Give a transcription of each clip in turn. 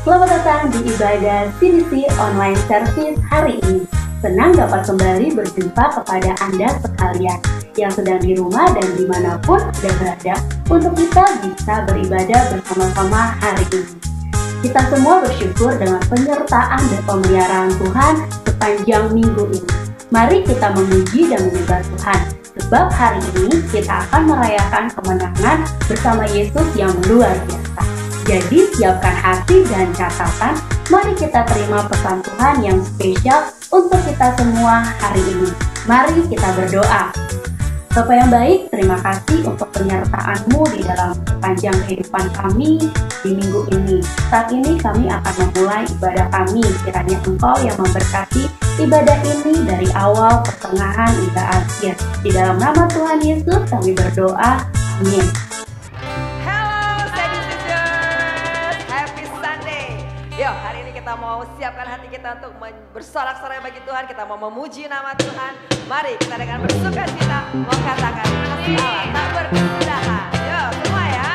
Selamat datang di ibadah CDC Online Service hari ini. Senang dapat kembali berjumpa kepada Anda sekalian yang sedang di rumah dan dimanapun Anda berada untuk kita bisa beribadah bersama-sama hari ini. Kita semua bersyukur dengan penyertaan dan pemeliharaan Tuhan sepanjang minggu ini. Mari kita memuji dan menyembah Tuhan, sebab hari ini kita akan merayakan kemenangan bersama Yesus yang luar biasa. Jadi siapkan hati dan catatan, mari kita terima pesan Tuhan yang spesial untuk kita semua hari ini. Mari kita berdoa. Bapa yang baik, terima kasih untuk penyertaan-Mu di dalam sepanjang kehidupan kami di minggu ini. Saat ini kami akan memulai ibadah kami, kiranya Engkau yang memberkati ibadah ini dari awal, pertengahan, hingga akhir. Di dalam nama Tuhan Yesus kami berdoa, amin. Yuk, hari ini kita mau siapkan hati kita untuk bersorak-sorai bagi Tuhan. Kita mau memuji nama Tuhan. Mari kita dengan bersuka cita mengatakan kasih Allah tak berkesudahan. Yuk, semua ya.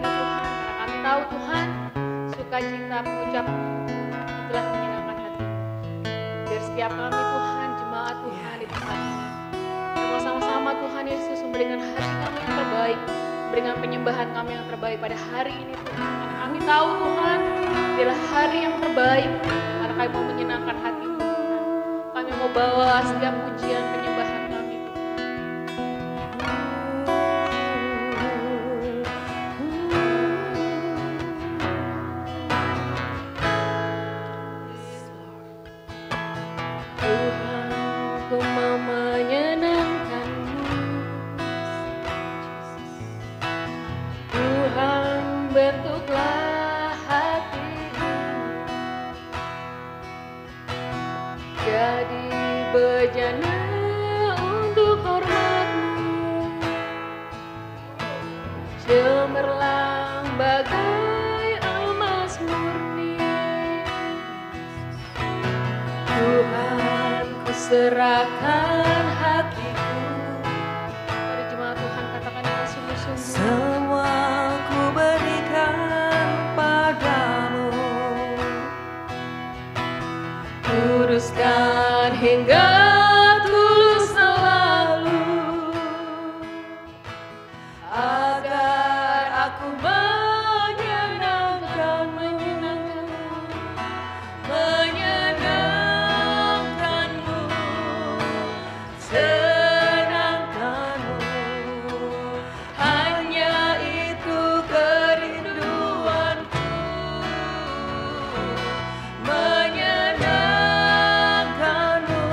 ini Tuhan, karena kami tahu Tuhan, sukacita pengucapan telah menyenangkan hati. Biar setiap kami Tuhan, jemaat Tuhan di tempat ini, kita sama-sama Tuhan Yesus memberikan hati kami yang terbaik, memberikan penyembahan kami yang terbaik pada hari ini Tuhan. Karena kami tahu Tuhan, adalah hari yang terbaik, karena kami mau menyenangkan hati-Mu Tuhan. Kami mau bawa setiap pujian penyembahan kami Tuhan. Tuhan, ku mau menyenangkan-Mu. Tuhan, bentuklah hati ini jadi bejana untuk hormat-Mu, cemerlang bagai emas murni. Tuhan, ku serahkan hatiku. Pada jemaat Tuhan, katakan dengan sungguh-sungguh. Semua ku berikan padamu, Kuduskan hingga tulus selalu, agar aku menyenangkan-Mu, menyenangkan-Mu, senangkan-Mu. Hanya itu kerinduanku, menyenangkan-Mu,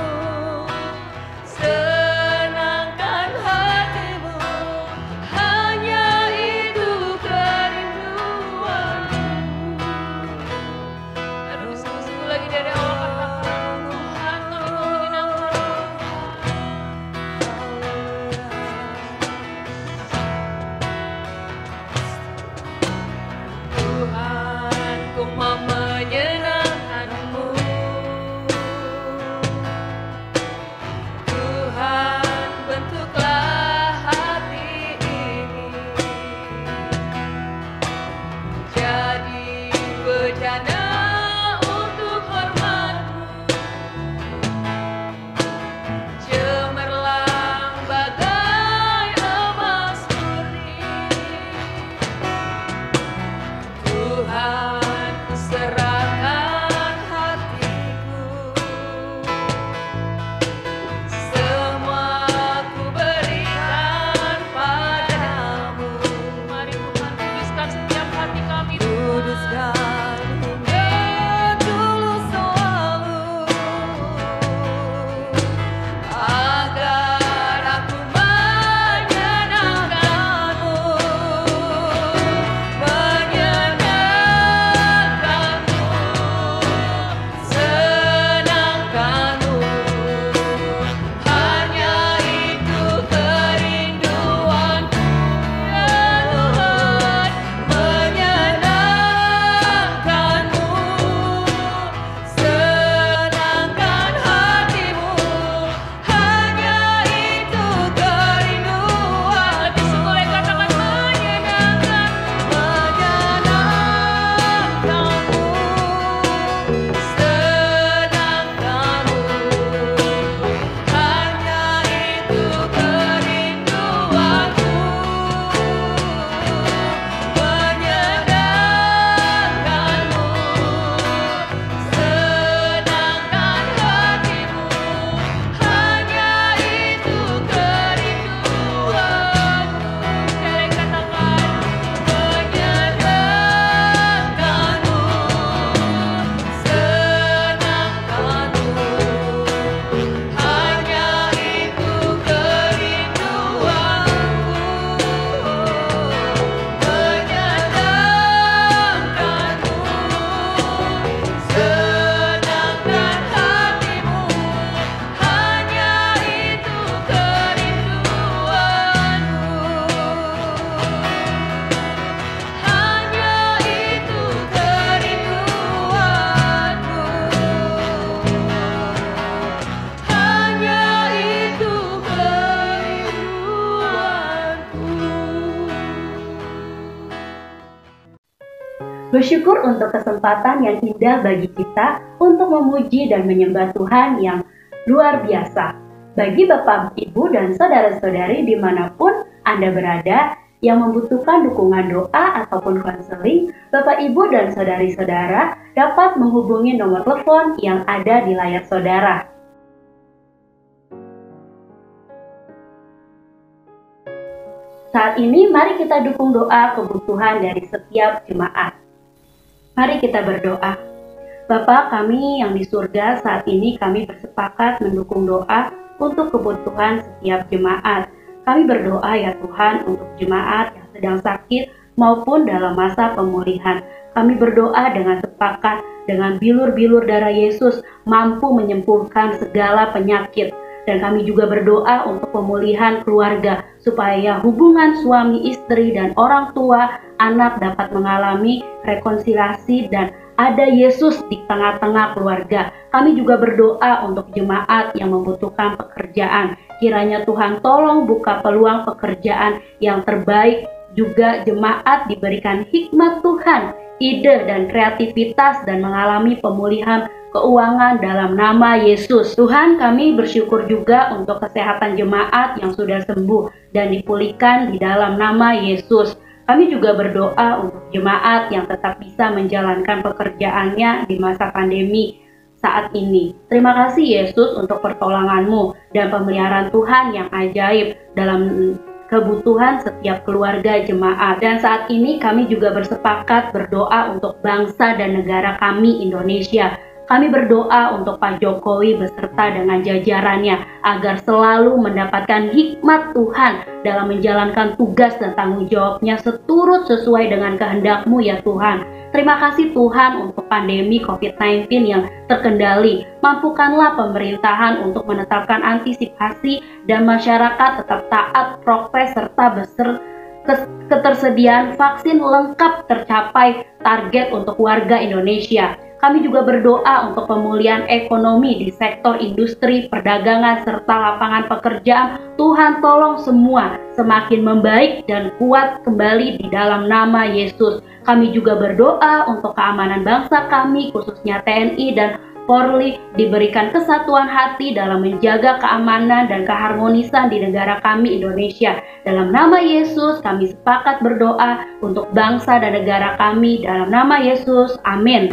Bersyukur untuk kesempatan yang indah bagi kita untuk memuji dan menyembah Tuhan yang luar biasa. Bagi Bapak, Ibu, dan saudara-saudari dimanapun Anda berada yang membutuhkan dukungan doa ataupun konseling, Bapak, Ibu, dan saudari-saudara dapat menghubungi nomor telepon yang ada di layar saudara. Saat ini mari kita dukung doa kebutuhan dari setiap jemaat. Mari kita berdoa. Bapa kami yang di surga, saat ini kami bersepakat mendukung doa untuk kebutuhan setiap jemaat. Kami berdoa ya Tuhan untuk jemaat yang sedang sakit maupun dalam masa pemulihan. Kami berdoa dengan sepakat dengan bilur-bilur darah Yesus mampu menyembuhkan segala penyakit. Dan kami juga berdoa untuk pemulihan keluarga supaya hubungan suami istri dan orang tua anak dapat mengalami rekonsiliasi dan ada Yesus di tengah-tengah keluarga. Kami juga berdoa untuk jemaat yang membutuhkan pekerjaan. Kiranya Tuhan tolong buka peluang pekerjaan yang terbaik. Juga jemaat diberikan hikmat Tuhan, ide dan kreativitas dan mengalami pemulihan keuangan dalam nama Yesus. Tuhan, kami bersyukur juga untuk kesehatan jemaat yang sudah sembuh dan dipulihkan di dalam nama Yesus. Kami juga berdoa untuk jemaat yang tetap bisa menjalankan pekerjaannya di masa pandemi saat ini. Terima kasih Yesus untuk pertolongan-Mu dan pemeliharaan Tuhan yang ajaib dalam kebutuhan setiap keluarga jemaat. Dan saat ini kami juga bersepakat berdoa untuk bangsa dan negara kami Indonesia. Kami berdoa untuk Pak Jokowi beserta dengan jajarannya agar selalu mendapatkan hikmat Tuhan dalam menjalankan tugas dan tanggung jawabnya seturut sesuai dengan kehendak-Mu ya Tuhan. Terima kasih Tuhan untuk pandemi COVID-19 yang terkendali. Mampukanlah pemerintahan untuk menetapkan antisipasi dan masyarakat tetap taat prokes serta ketersediaan vaksin lengkap tercapai target untuk warga Indonesia. Kami juga berdoa untuk pemulihan ekonomi di sektor industri, perdagangan, serta lapangan pekerjaan. Tuhan tolong semua semakin membaik dan kuat kembali di dalam nama Yesus. Kami juga berdoa untuk keamanan bangsa kami, khususnya TNI dan Polri, diberikan kesatuan hati dalam menjaga keamanan dan keharmonisan di negara kami Indonesia. Dalam nama Yesus kami sepakat berdoa untuk bangsa dan negara kami. Dalam nama Yesus, amin.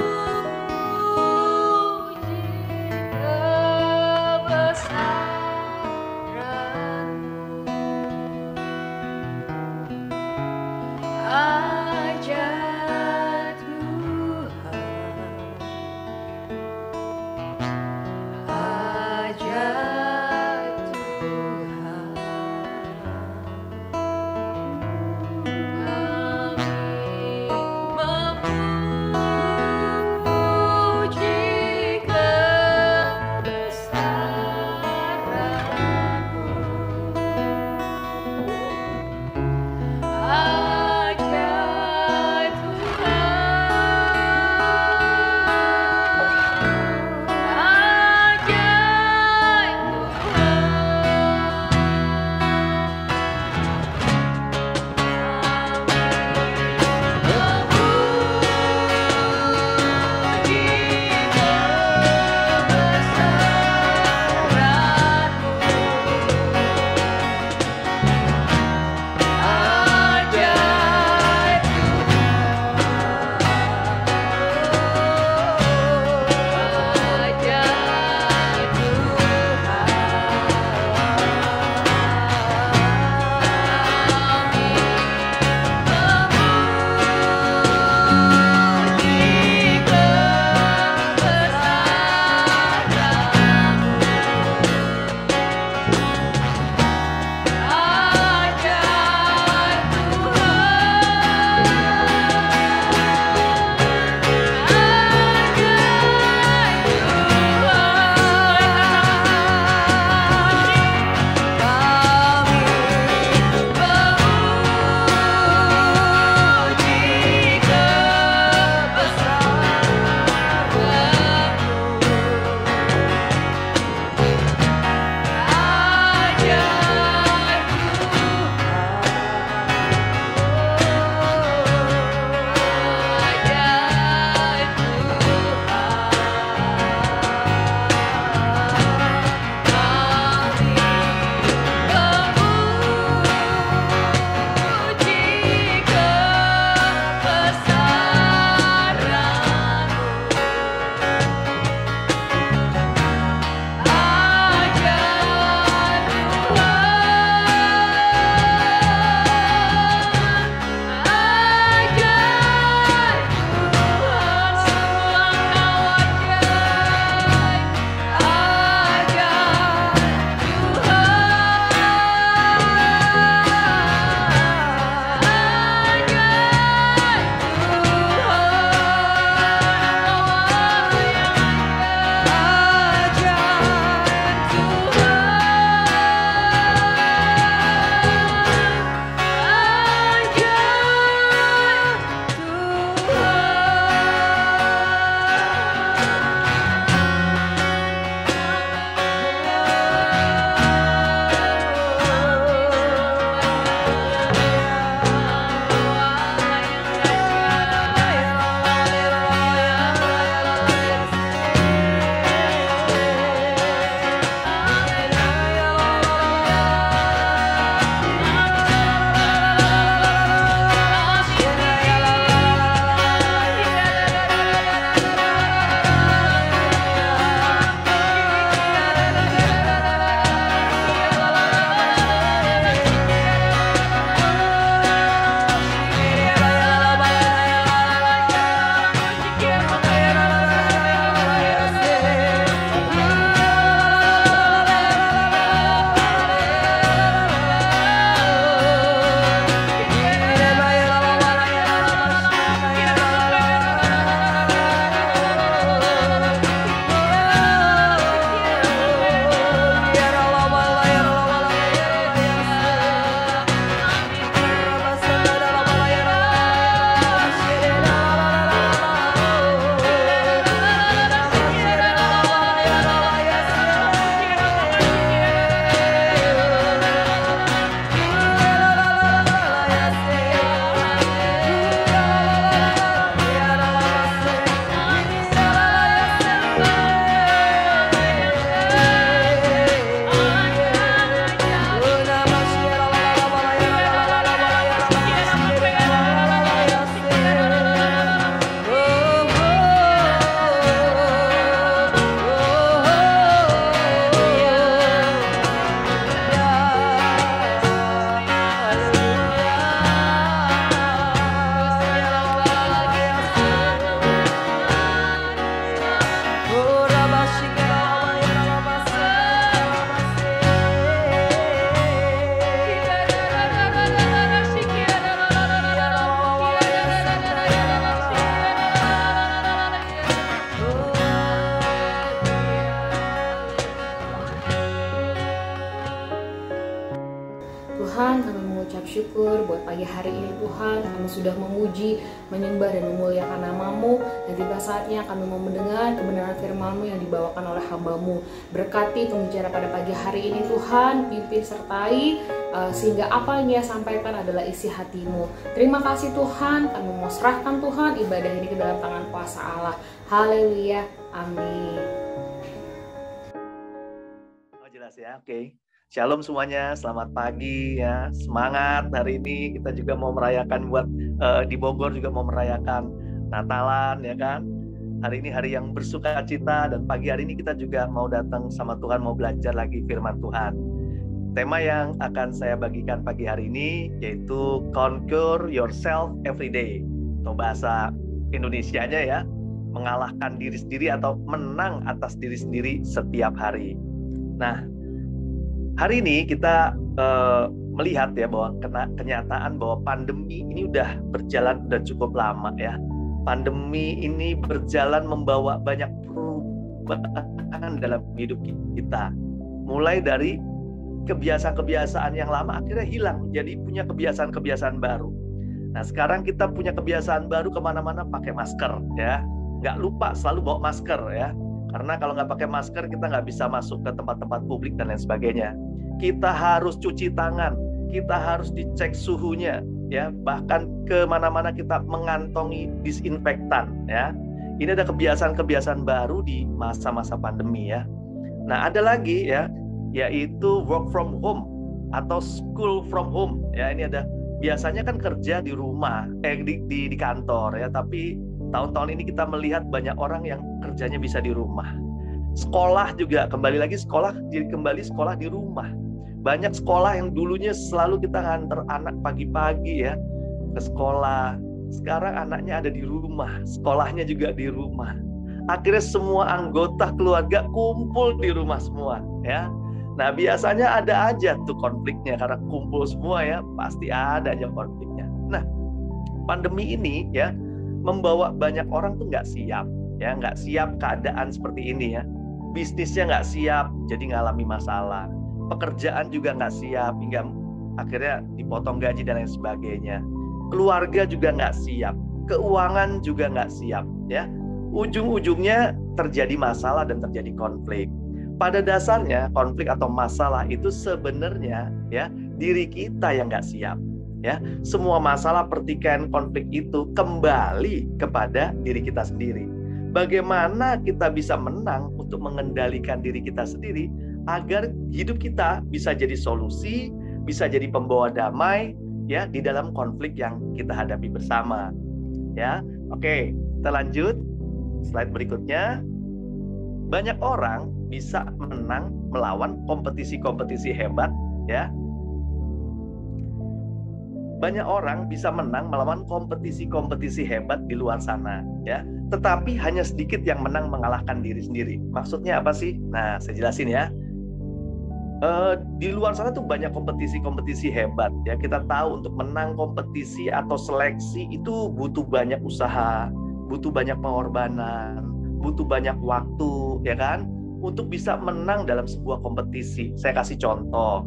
buat pagi hari ini Tuhan. Kami sudah memuji, menyembah dan memuliakan nama-Mu, dan tiba saatnya kami mau mendengar kebenaran firman-Mu yang dibawakan oleh hamba-Mu. Berkati pembicara pada pagi hari ini Tuhan, pimpin sertai sehingga apa yang dia sampaikan adalah isi hati-Mu. Terima kasih Tuhan, kami mau serahkan Tuhan ibadah ini ke dalam tangan kuasa Allah. Haleluya, amin. Oh, jelas ya, oke. Shalom semuanya, selamat pagi ya. Semangat hari ini, kita juga mau merayakan buat di Bogor juga mau merayakan Natalan ya kan. Hari ini hari yang bersuka cita, dan pagi hari ini kita juga mau datang sama Tuhan, mau belajar lagi firman Tuhan. Tema yang akan saya bagikan pagi hari ini yaitu Conquer Yourself Every Day. Atau bahasa Indonesianya ya, mengalahkan diri sendiri atau menang atas diri sendiri setiap hari. Nah, hari ini kita melihat ya bahwa kenyataan bahwa pandemi ini udah berjalan udah cukup lama ya. Pandemi ini berjalan membawa banyak perubahan dalam hidup kita. Mulai dari kebiasaan-kebiasaan yang lama akhirnya hilang, jadi punya kebiasaan-kebiasaan baru. Nah, sekarang kita punya kebiasaan baru, kemana-mana pakai masker ya. Nggak lupa selalu bawa masker ya. Karena kalau nggak pakai masker kita nggak bisa masuk ke tempat-tempat publik dan lain sebagainya. Kita harus cuci tangan, kita harus dicek suhunya ya. Bahkan kemana-mana kita mengantongi disinfektan ya. Ini ada kebiasaan-kebiasaan baru di masa-masa pandemi ya. Nah, ada lagi ya, yaitu work from home atau school from home ya. Ini ada, biasanya kan kerja di rumah di kantor ya, tapi tahun-tahun ini kita melihat banyak orang yang kerjanya bisa di rumah. Sekolah juga kembali lagi sekolah di rumah. Banyak sekolah yang dulunya selalu kita nganter anak pagi-pagi ya ke sekolah, sekarang anaknya ada di rumah, sekolahnya juga di rumah. Akhirnya semua anggota keluarga kumpul di rumah semua ya. Nah, biasanya ada aja tuh konfliknya karena kumpul semua ya, pasti ada aja konfliknya. Nah, pandemi ini ya membawa banyak orang tuh nggak siap ya, nggak siap keadaan seperti ini ya. Bisnisnya nggak siap, jadi ngalami masalah. Pekerjaan juga nggak siap, hingga akhirnya dipotong gaji dan lain sebagainya. Keluarga juga nggak siap, keuangan juga nggak siap ya. Ujung-ujungnya terjadi masalah dan terjadi konflik. Pada dasarnya konflik atau masalah itu sebenarnya ya diri kita yang nggak siap ya. Semua masalah, pertikaian, konflik itu kembali kepada diri kita sendiri. Bagaimana kita bisa menang untuk mengendalikan diri kita sendiri agar hidup kita bisa jadi solusi, bisa jadi pembawa damai ya di dalam konflik yang kita hadapi bersama ya. Oke, kita lanjut slide berikutnya. Banyak orang bisa menang melawan kompetisi-kompetisi hebat ya. Banyak orang bisa menang melawan kompetisi-kompetisi hebat di luar sana ya. Tetapi hanya sedikit yang menang mengalahkan diri sendiri. Maksudnya apa sih? Nah, saya jelasin ya. Di luar sana tuh banyak kompetisi-kompetisi hebat ya. Kita tahu untuk menang kompetisi atau seleksi itu butuh banyak usaha, butuh banyak pengorbanan, butuh banyak waktu ya kan, untuk bisa menang dalam sebuah kompetisi. Saya kasih contoh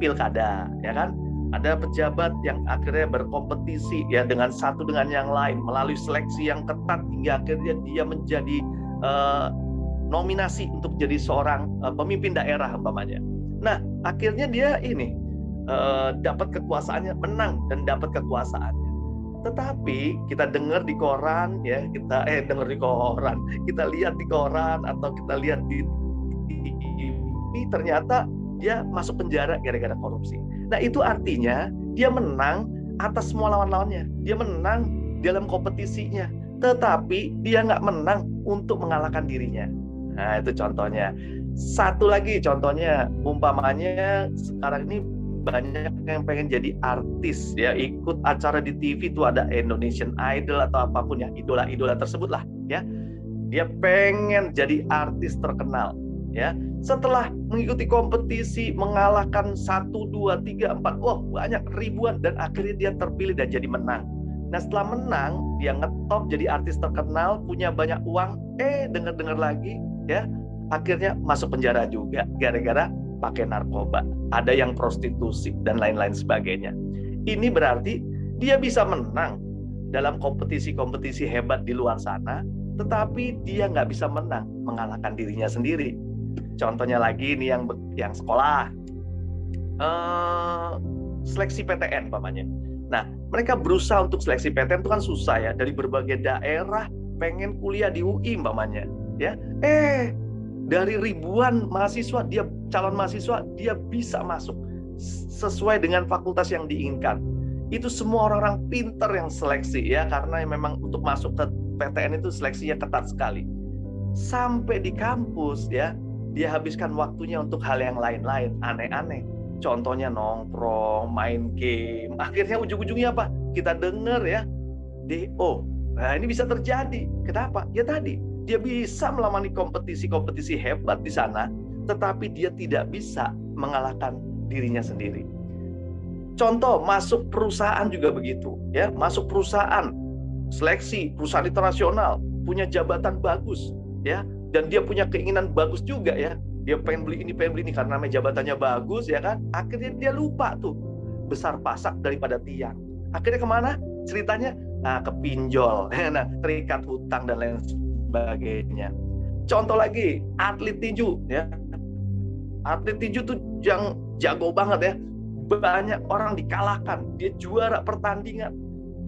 pilkada ya kan. Ada pejabat yang akhirnya berkompetisi ya dengan satu dengan yang lain melalui seleksi yang ketat hingga akhirnya dia menjadi nominasi untuk jadi seorang pemimpin daerah umpamanya. Nah, akhirnya dia ini dapat kekuasaannya, menang dan dapat kekuasaannya. Tetapi kita dengar di koran ya, kita lihat di koran atau kita lihat di TV, ternyata dia masuk penjara gara-gara korupsi. Nah, itu artinya dia menang atas semua lawan-lawannya. Dia menang dalam kompetisinya. Tetapi dia nggak menang untuk mengalahkan dirinya. Nah, itu contohnya. Satu lagi contohnya, umpamanya sekarang ini banyak yang pengen jadi artis ya, ikut acara di TV itu ada Indonesian Idol atau apapun ya, idola-idola tersebut lah ya. Dia pengen jadi artis terkenal ya. Setelah mengikuti kompetisi, mengalahkan 1, 2, 3, 4, wah banyak ribuan, dan akhirnya dia terpilih dan jadi menang. Nah, setelah menang, dia ngetop jadi artis terkenal, punya banyak uang, dengar-dengar lagi ya, akhirnya masuk penjara juga gara-gara pakai narkoba. Ada yang prostitusi dan lain-lain sebagainya. Ini berarti dia bisa menang dalam kompetisi-kompetisi hebat di luar sana, tetapi dia nggak bisa menang mengalahkan dirinya sendiri. Contohnya lagi ini yang sekolah, seleksi PTN umpamanya. Nah, mereka berusaha untuk seleksi PTN itu kan susah ya, dari berbagai daerah pengen kuliah di UI umpamanya, ya. Dari ribuan mahasiswa, calon mahasiswa, dia bisa masuk sesuai dengan fakultas yang diinginkan. Itu semua orang-orang pinter yang seleksi ya, karena memang untuk masuk ke PTN itu seleksinya ketat sekali. Sampai di kampus ya, dia habiskan waktunya untuk hal yang lain-lain, aneh-aneh. Contohnya nongkrong, main game. Akhirnya ujung-ujungnya apa? Kita dengar ya, DO. Nah, ini bisa terjadi. Kenapa? Ya tadi, dia bisa melamani kompetisi-kompetisi hebat di sana, tetapi dia tidak bisa mengalahkan dirinya sendiri. Contoh, masuk perusahaan juga begitu. Ya, masuk perusahaan, seleksi, perusahaan internasional, punya jabatan bagus. Ya, dan dia punya keinginan bagus juga ya. Dia pengen beli ini, karena namanya jabatannya bagus ya kan. Akhirnya dia lupa tuh, besar pasak daripada tiang. Akhirnya kemana? Ceritanya, ke pinjol, nah, terikat hutang dan lain sebagainya. Contoh lagi, atlet tinju ya. Atlet tinju tuh yang jago banget ya. Banyak orang dikalahkan, dia juara pertandingan,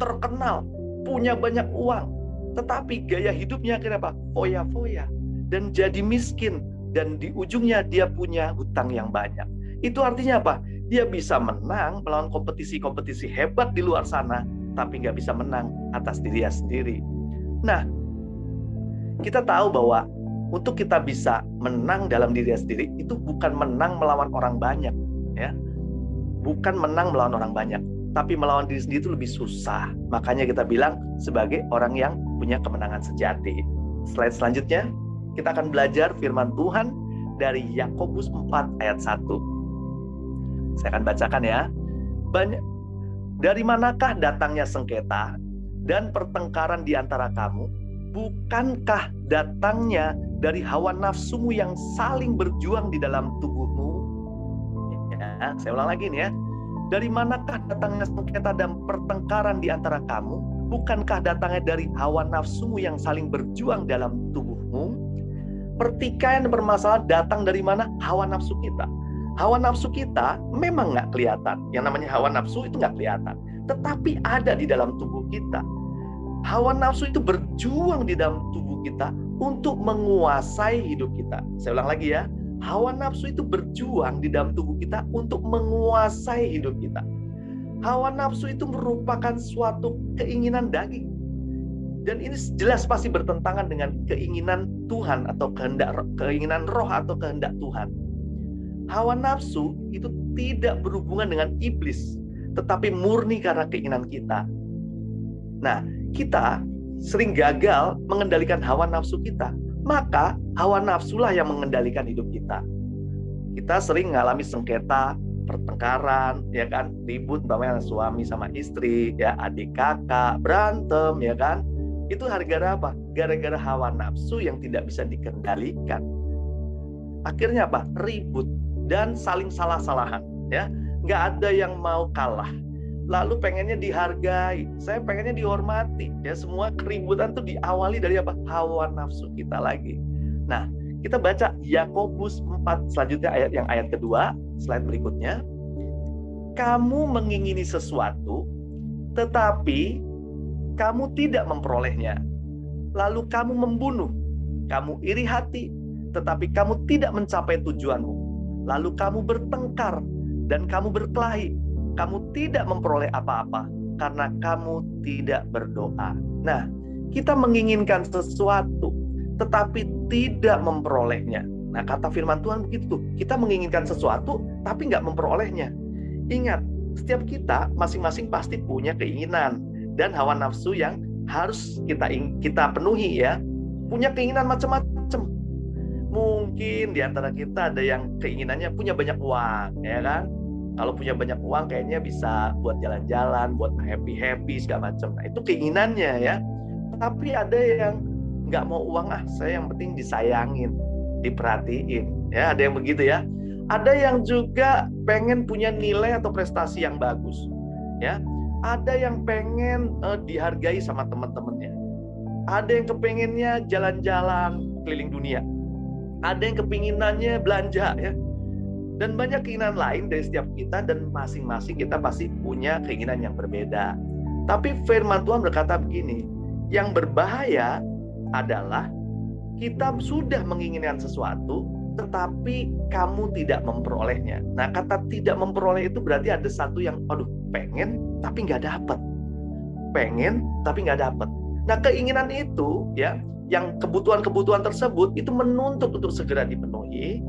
terkenal, punya banyak uang. Tetapi gaya hidupnya akhirnya apa? Foya-foya. Dan jadi miskin. Dan di ujungnya dia punya hutang yang banyak. Itu artinya apa? Dia bisa menang melawan kompetisi-kompetisi hebat di luar sana, tapi nggak bisa menang atas dirinya sendiri. Nah, kita tahu bahwa untuk kita bisa menang dalam diri sendiri, itu bukan menang melawan orang banyak. Ya. Bukan menang melawan orang banyak, tapi melawan diri sendiri itu lebih susah. Makanya kita bilang sebagai orang yang punya kemenangan sejati. Slide selanjutnya, kita akan belajar firman Tuhan dari Yakobus 4 ayat 1. Saya akan bacakan ya. Dari manakah datangnya sengketa dan pertengkaran di antara kamu? Bukankah datangnya dari hawa nafsumu yang saling berjuang di dalam tubuhmu? Ya, saya ulang lagi nih ya. Dari manakah datangnya sengketa dan pertengkaran di antara kamu? Bukankah datangnya dari hawa nafsumu yang saling berjuang dalam tubuhmu? Pertikaian dan permasalahan datang dari mana? Hawa nafsu kita. Hawa nafsu kita memang nggak kelihatan. Yang namanya hawa nafsu itu nggak kelihatan. Tetapi ada di dalam tubuh kita. Hawa nafsu itu berjuang di dalam tubuh kita untuk menguasai hidup kita. Saya ulang lagi ya. Hawa nafsu itu berjuang di dalam tubuh kita untuk menguasai hidup kita. Hawa nafsu itu merupakan suatu keinginan daging. Dan ini jelas pasti bertentangan dengan keinginan Tuhan atau keinginan roh atau kehendak Tuhan. Hawa nafsu itu tidak berhubungan dengan iblis, tetapi murni karena keinginan kita. Nah, kita sering gagal mengendalikan hawa nafsu kita. Maka hawa nafsulah yang mengendalikan hidup kita. Kita sering mengalami sengketa, pertengkaran, ya kan, ribut, umpamanya suami sama istri, ya, adik kakak, berantem, ya kan. Itu gara-gara apa? Gara-gara hawa nafsu yang tidak bisa dikendalikan. Akhirnya apa? Ribut dan saling salah-salahan. Ya, nggak ada yang mau kalah. Lalu pengennya dihargai, saya pengennya dihormati. Ya, semua keributan tuh diawali dari apa? Hawa nafsu kita lagi. Nah, kita baca Yakobus 4 selanjutnya ayat kedua, slide berikutnya. Kamu mengingini sesuatu, tetapi kamu tidak memperolehnya. Lalu kamu membunuh, kamu iri hati, tetapi kamu tidak mencapai tujuanmu. Lalu kamu bertengkar dan kamu berkelahi. Kamu tidak memperoleh apa-apa karena kamu tidak berdoa. Nah, kita menginginkan sesuatu, tetapi tidak memperolehnya. Nah, kata firman Tuhan begitu. Kita menginginkan sesuatu, tapi nggak memperolehnya. Ingat, setiap kita masing-masing pasti punya keinginan dan hawa nafsu yang harus kita penuhi ya. Punya keinginan macam-macam. Mungkin di antara kita ada yang keinginannya punya banyak uang, ya kan? Kalau punya banyak uang kayaknya bisa buat jalan-jalan, buat happy-happy segala macam. Nah, itu keinginannya ya. Tapi ada yang nggak mau uang, saya yang penting disayangin, diperhatiin. Ya, ada yang begitu ya. Ada yang juga pengen punya nilai atau prestasi yang bagus. ya. Ada yang pengen dihargai sama teman-temannya. Ada yang kepengennya jalan-jalan keliling dunia. Ada yang kepinginannya belanja, ya. Dan banyak keinginan lain dari setiap kita, dan masing-masing kita pasti punya keinginan yang berbeda. Tapi firman Tuhan berkata begini, yang berbahaya adalah kita sudah menginginkan sesuatu, tetapi kamu tidak memperolehnya. Nah, kata tidak memperoleh itu berarti ada satu yang, aduh, pengen tapi nggak dapat. Pengen tapi nggak dapat. Nah, keinginan itu, ya, yang kebutuhan-kebutuhan tersebut itu menuntut untuk segera dipenuhi,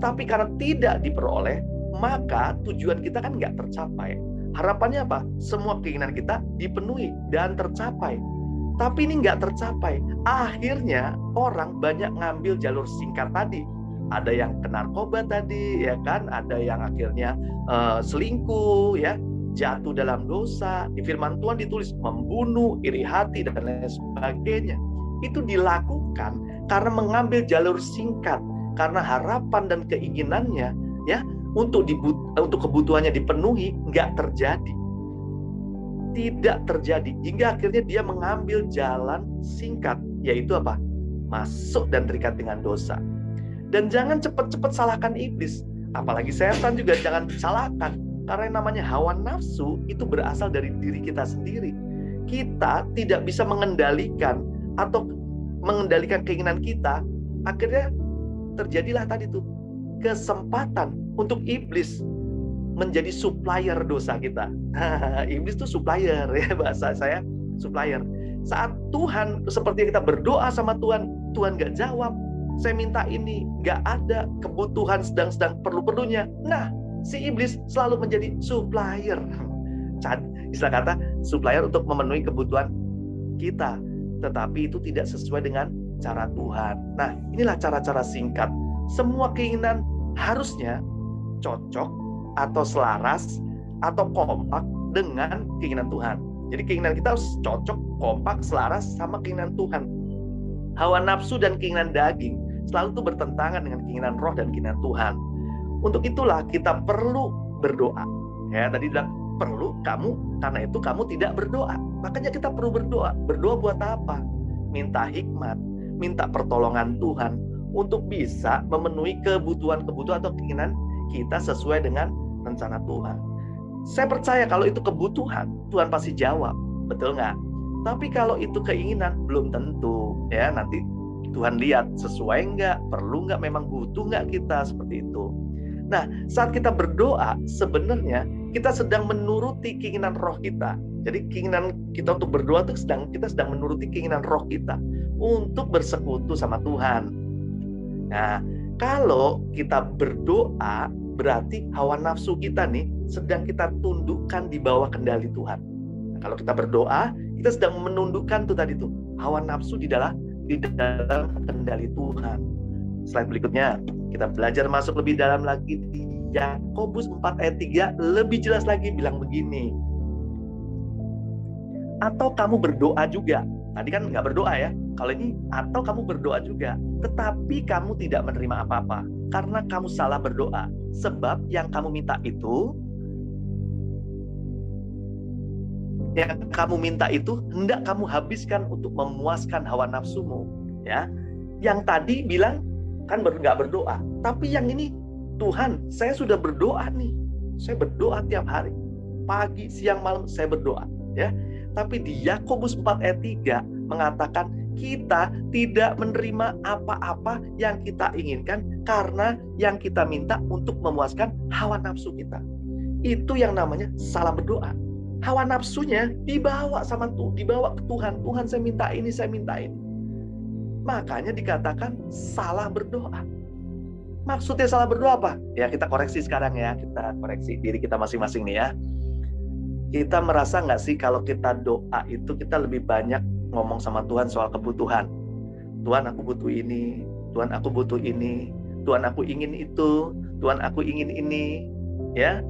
tapi karena tidak diperoleh, maka tujuan kita kan nggak tercapai. Harapannya apa? Semua keinginan kita dipenuhi dan tercapai. Tapi ini nggak tercapai. Akhirnya orang banyak ngambil jalur singkat tadi. Ada yang ke narkoba tadi, ya kan? Ada yang akhirnya selingkuh, ya, jatuh dalam dosa. Di firman Tuhan ditulis membunuh, iri hati, dan lain sebagainya. Itu dilakukan karena mengambil jalur singkat, karena harapan dan keinginannya, ya, untuk kebutuhannya dipenuhi nggak terjadi. Tidak terjadi, hingga akhirnya dia mengambil jalan singkat, yaitu apa? Masuk dan terikat dengan dosa. Dan jangan cepat-cepat salahkan iblis, apalagi setan juga jangan salahkan, karena yang namanya hawa nafsu itu berasal dari diri kita sendiri. Kita tidak bisa mengendalikan atau mengendalikan keinginan kita, akhirnya terjadilah tadi tuh kesempatan untuk iblis menjadi supplier dosa kita. Iblis tuh supplier, ya, bahasa saya supplier. Saat Tuhan, seperti kita berdoa sama Tuhan, Tuhan gak jawab. Saya minta ini, gak ada, kebutuhan sedang perlu-perlunya. Nah, si iblis selalu menjadi supplier. Istilah kata supplier untuk memenuhi kebutuhan kita. Tetapi itu tidak sesuai dengan cara Tuhan. Nah, inilah cara-cara singkat. Semua keinginan harusnya cocok atau selaras atau kompak dengan keinginan Tuhan. Jadi keinginan kita harus cocok, kompak, selaras sama keinginan Tuhan. Hawa nafsu dan keinginan daging selalu itu bertentangan dengan keinginan roh dan keinginan Tuhan. Untuk itulah kita perlu berdoa. Ya, tadi bilang perlu kamu, karena itu kamu tidak berdoa. Makanya kita perlu berdoa. Berdoa buat apa? Minta hikmat, minta pertolongan Tuhan untuk bisa memenuhi kebutuhan-kebutuhan atau keinginan kita sesuai dengan rencana Tuhan. Saya percaya kalau itu kebutuhan, Tuhan pasti jawab. Betul nggak? Tapi kalau itu keinginan, belum tentu. Ya, nanti Tuhan lihat sesuai nggak, perlu nggak, memang butuh nggak kita, seperti itu. Nah, saat kita berdoa, sebenarnya kita sedang menuruti keinginan roh kita. Jadi keinginan kita untuk berdoa itu kita sedang menuruti keinginan roh kita untuk bersekutu sama Tuhan. Nah, kalau kita berdoa, berarti hawa nafsu kita nih sedang kita tundukkan di bawah kendali Tuhan. Nah, kalau kita berdoa, kita sedang menundukkan tuh tadi tuh hawa nafsu di dalam kendali Tuhan. Slide berikutnya, kita belajar masuk lebih dalam lagi di Yakobus 4 ayat 3, lebih jelas lagi bilang begini. Atau kamu berdoa juga. Tadi kan nggak berdoa ya. Kalau ini, atau kamu berdoa juga, tetapi kamu tidak menerima apa-apa, karena kamu salah berdoa. Sebab yang kamu minta itu, hendak kamu habiskan untuk memuaskan hawa nafsumu. Ya, yang tadi bilang kan nggak berdoa, tapi yang ini, Tuhan, saya sudah berdoa nih, saya berdoa tiap hari, pagi, siang, malam saya berdoa. Ya, tapi di Yakobus 4 ayat 3 mengatakan kita tidak menerima apa-apa yang kita inginkan karena yang kita minta untuk memuaskan hawa nafsu kita. Itu yang namanya salah berdoa. Hawa nafsunya dibawa dibawa ke Tuhan. Tuhan, saya minta ini, saya minta ini. Makanya dikatakan salah berdoa. Maksudnya salah berdoa apa? Ya, kita koreksi sekarang ya. Kita koreksi diri kita masing-masing nih ya. Kita merasa nggak sih kalau kita doa itu kita lebih banyak ngomong sama Tuhan soal kebutuhan. Tuhan, aku butuh ini. Tuhan, aku butuh ini. Tuhan, aku ingin itu. Tuhan, aku ingin ini. Ya.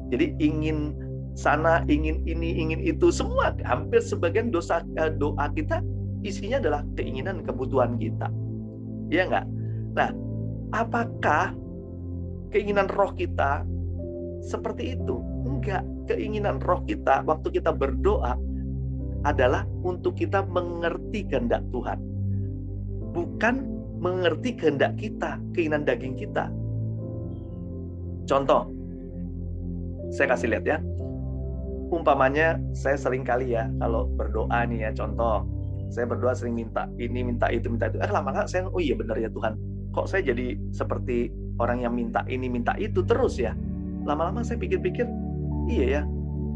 Jadi ingin sana, ingin ini, ingin itu. Semua, hampir sebagian doa kita isinya adalah keinginan, kebutuhan kita. Iya nggak? Nah, apakah keinginan roh kita seperti itu? Enggak. keinginan roh kita waktu kita berdoa adalah untuk kita mengerti kehendak Tuhan. Bukan mengerti kehendak kita, keinginan daging kita. Contoh, saya kasih lihat ya. Umpamanya saya sering kali ya kalau berdoa nih ya, contoh. Saya berdoa sering minta ini, minta itu, minta itu. Lama-lama saya, oh iya benar ya Tuhan. Kok saya jadi seperti orang yang minta ini, minta itu terus ya. Lama-lama saya pikir-pikir, iya ya.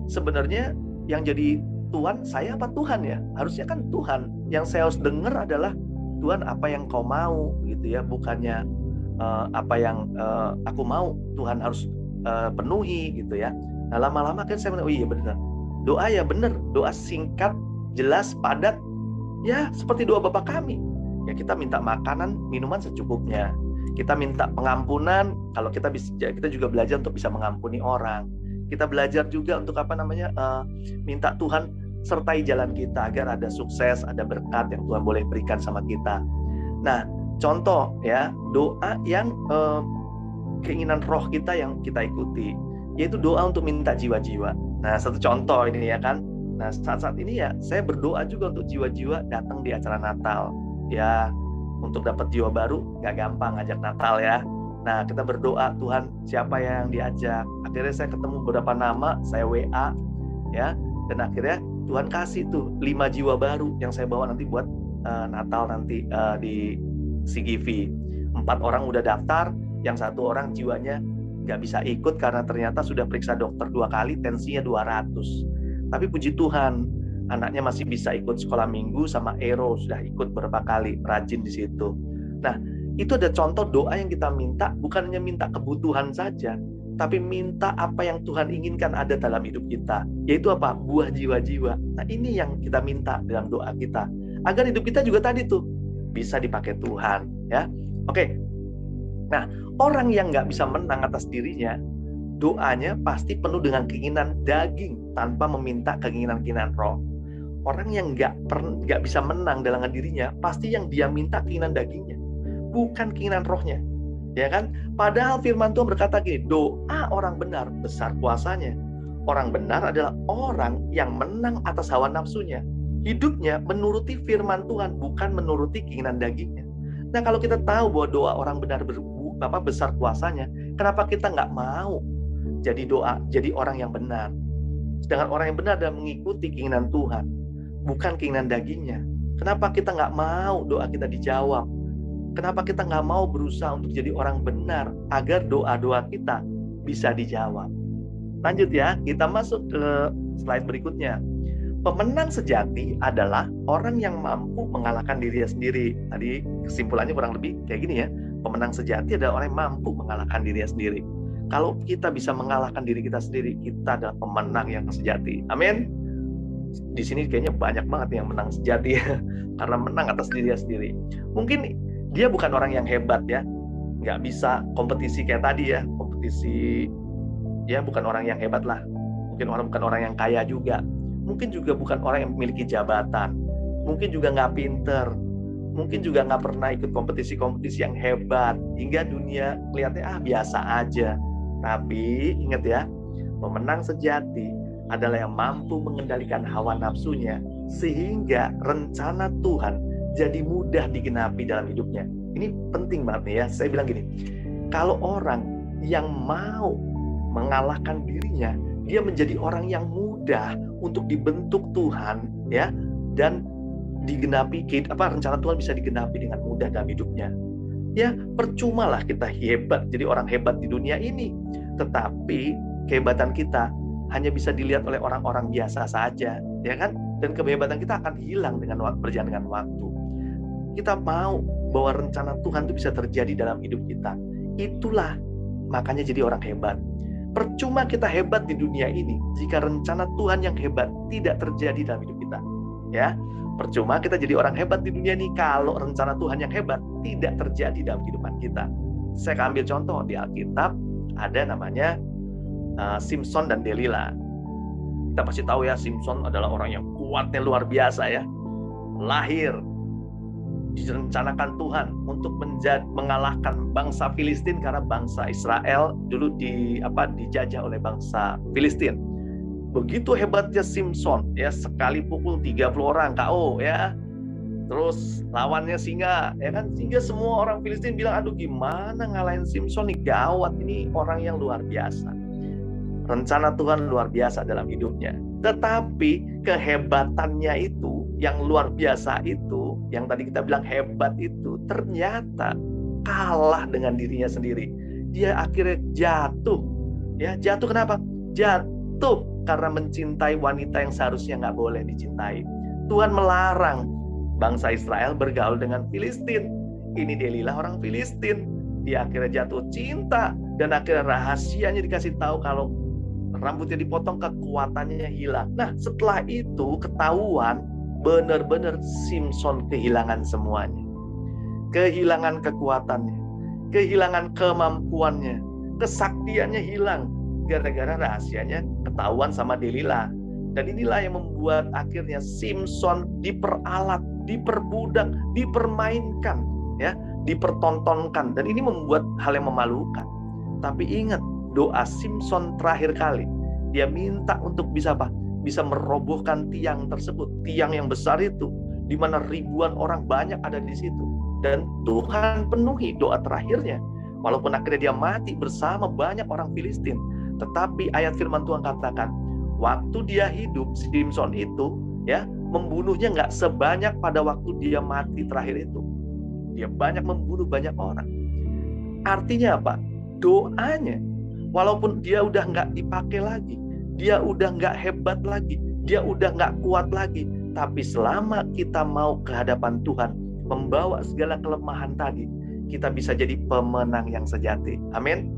Sebenarnya yang jadi Tuhan saya apa Tuhan ya? Harusnya kan Tuhan. Yang saya harus dengar adalah Tuhan apa yang kau mau gitu ya. Bukannya apa yang aku mau Tuhan harus penuhi gitu ya. Nah lama-lama kan saya bilang, oh iya benar. Doa ya benar. Doa singkat, jelas, padat. Ya seperti doa Bapa kami. Ya kita minta makanan, minuman secukupnya. Kita minta pengampunan. Kalau kita bisa, kita juga belajar untuk bisa mengampuni orang. Kita belajar juga untuk minta Tuhan sertai jalan kita agar ada sukses, ada berkat yang Tuhan boleh berikan sama kita. Nah, contoh ya doa yang keinginan roh kita yang kita ikuti, yaitu doa untuk minta jiwa-jiwa. Nah, satu contoh ini ya kan. Nah, saat-saat ini ya saya berdoa juga untuk jiwa-jiwa datang di acara Natal. Ya, untuk dapat jiwa baru nggak gampang ngajak Natal ya. Nah, kita berdoa Tuhan siapa yang diajak. Akhirnya saya ketemu beberapa nama, saya WA ya, dan akhirnya Tuhan kasih tuh 5 jiwa baru yang saya bawa nanti buat Natal nanti di CGV. 4 orang udah daftar, yang 1 orang jiwanya nggak bisa ikut karena ternyata sudah periksa dokter 2 kali, tensinya 200. Tapi puji Tuhan, anaknya masih bisa ikut sekolah minggu sama Ero, sudah ikut beberapa kali, rajin di situ. Nah, itu ada contoh doa yang kita minta, bukan hanya minta kebutuhan saja, tapi minta apa yang Tuhan inginkan ada dalam hidup kita, yaitu apa? Buah jiwa-jiwa. Nah, ini yang kita minta dalam doa kita, agar hidup kita juga tadi tuh bisa dipakai Tuhan, ya. Oke. Nah, orang yang nggak bisa menang atas dirinya, doanya pasti penuh dengan keinginan daging tanpa meminta keinginan-keinginan roh. Orang yang nggak bisa menang dalam dirinya, pasti yang dia minta keinginan dagingnya, bukan keinginan rohnya, ya kan? Padahal firman Tuhan berkata gini, doa orang benar besar kuasanya. Orang benar adalah orang yang menang atas hawa nafsunya. Hidupnya menuruti firman Tuhan, bukan menuruti keinginan dagingnya. Nah, kalau kita tahu bahwa doa orang benar besar kuasanya, kenapa kita nggak mau jadi orang yang benar? Sedangkan orang yang benar adalah mengikuti keinginan Tuhan, bukan keinginan dagingnya. Kenapa kita nggak mau doa kita dijawab? Kenapa kita nggak mau berusaha untuk jadi orang benar agar doa-doa kita bisa dijawab? Lanjut ya, kita masuk ke slide berikutnya. Pemenang sejati adalah orang yang mampu mengalahkan dirinya sendiri. Tadi kesimpulannya kurang lebih kayak gini ya. Pemenang sejati adalah orang yang mampu mengalahkan dirinya sendiri. Kalau kita bisa mengalahkan diri kita sendiri, kita adalah pemenang yang sejati. Amin. Di sini kayaknya banyak banget yang menang sejati ya, karena menang atas dirinya sendiri. Mungkin dia bukan orang yang hebat ya, nggak bisa kompetisi kayak tadi ya, kompetisi ya, bukan orang yang hebat lah. Bukan orang yang kaya juga. Mungkin juga bukan orang yang memiliki jabatan. Mungkin juga nggak pinter. Mungkin juga nggak pernah ikut kompetisi-kompetisi yang hebat, hingga dunia kelihatannya biasa aja. Tapi ingat ya, pemenang sejati adalah yang mampu mengendalikan hawa nafsunya, sehingga rencana Tuhan jadi mudah digenapi dalam hidupnya. Ini penting banget nih ya, saya bilang gini, kalau orang yang mau mengalahkan dirinya, dia menjadi orang yang mudah untuk dibentuk Tuhan, ya, dan digenapi, rencana Tuhan bisa digenapi dengan mudah dalam hidupnya. Ya, percumalah kita hebat, jadi orang hebat di dunia ini, tetapi kehebatan kita hanya bisa dilihat oleh orang-orang biasa saja, ya kan? Dan kehebatan kita akan hilang dengan berjalan dengan waktu. Kita mau bahwa rencana Tuhan itu bisa terjadi dalam hidup kita. Itulah makanya jadi orang hebat. Percuma kita hebat di dunia ini jika rencana Tuhan yang hebat tidak terjadi dalam hidup kita. Ya, percuma kita jadi orang hebat di dunia ini kalau rencana Tuhan yang hebat tidak terjadi dalam kehidupan kita. Saya ambil contoh di Alkitab, ada namanya Simson dan Delila. Kita pasti tahu ya, Simson adalah orang yang kuatnya luar biasa ya. Lahir direncanakan Tuhan untuk mengalahkan bangsa Filistin karena bangsa Israel dulu dijajah oleh bangsa Filistin. Begitu hebatnya Simpson, ya, sekali pukul 30 orang KO, ya. Terus lawannya singa, ya kan? Sehingga semua orang Filistin bilang, aduh gimana ngalahin Simpson nih, gawat, ini orang yang luar biasa. Rencana Tuhan luar biasa dalam hidupnya. Tetapi kehebatannya itu, yang luar biasa itu, yang tadi kita bilang hebat itu, ternyata kalah dengan dirinya sendiri. Dia akhirnya jatuh. Ya, jatuh kenapa? Jatuh karena mencintai wanita yang seharusnya nggak boleh dicintai. Tuhan melarang bangsa Israel bergaul dengan Filistin. Ini Delilah orang Filistin. Dia akhirnya jatuh cinta, dan akhirnya rahasianya dikasih tahu kalau rambutnya dipotong, kekuatannya hilang. Nah, setelah itu ketahuan benar-benar Simpson kehilangan semuanya. Kehilangan kekuatannya, kehilangan kemampuannya, kesaktiannya hilang. Gara-gara rahasianya ketahuan sama Delilah. Dan inilah yang membuat akhirnya Simpson diperalat, diperbudak, dipermainkan, ya, dipertontonkan. Dan ini membuat hal yang memalukan. Tapi ingat, doa Simpson terakhir kali, dia minta untuk bisa apa? Bisa merobohkan tiang tersebut, tiang yang besar itu, di mana ribuan orang banyak ada di situ. Dan Tuhan penuhi doa terakhirnya. Walaupun akhirnya dia mati bersama banyak orang Filistin, tetapi ayat firman Tuhan katakan, waktu dia hidup, Simpson itu, ya, membunuhnya nggak sebanyak pada waktu dia mati terakhir itu. Dia banyak membunuh banyak orang. Artinya apa? Doanya, walaupun dia udah nggak dipakai lagi, dia udah nggak hebat lagi, dia udah nggak kuat lagi, tapi selama kita mau ke hadapan Tuhan, membawa segala kelemahan tadi, kita bisa jadi pemenang yang sejati. Amin.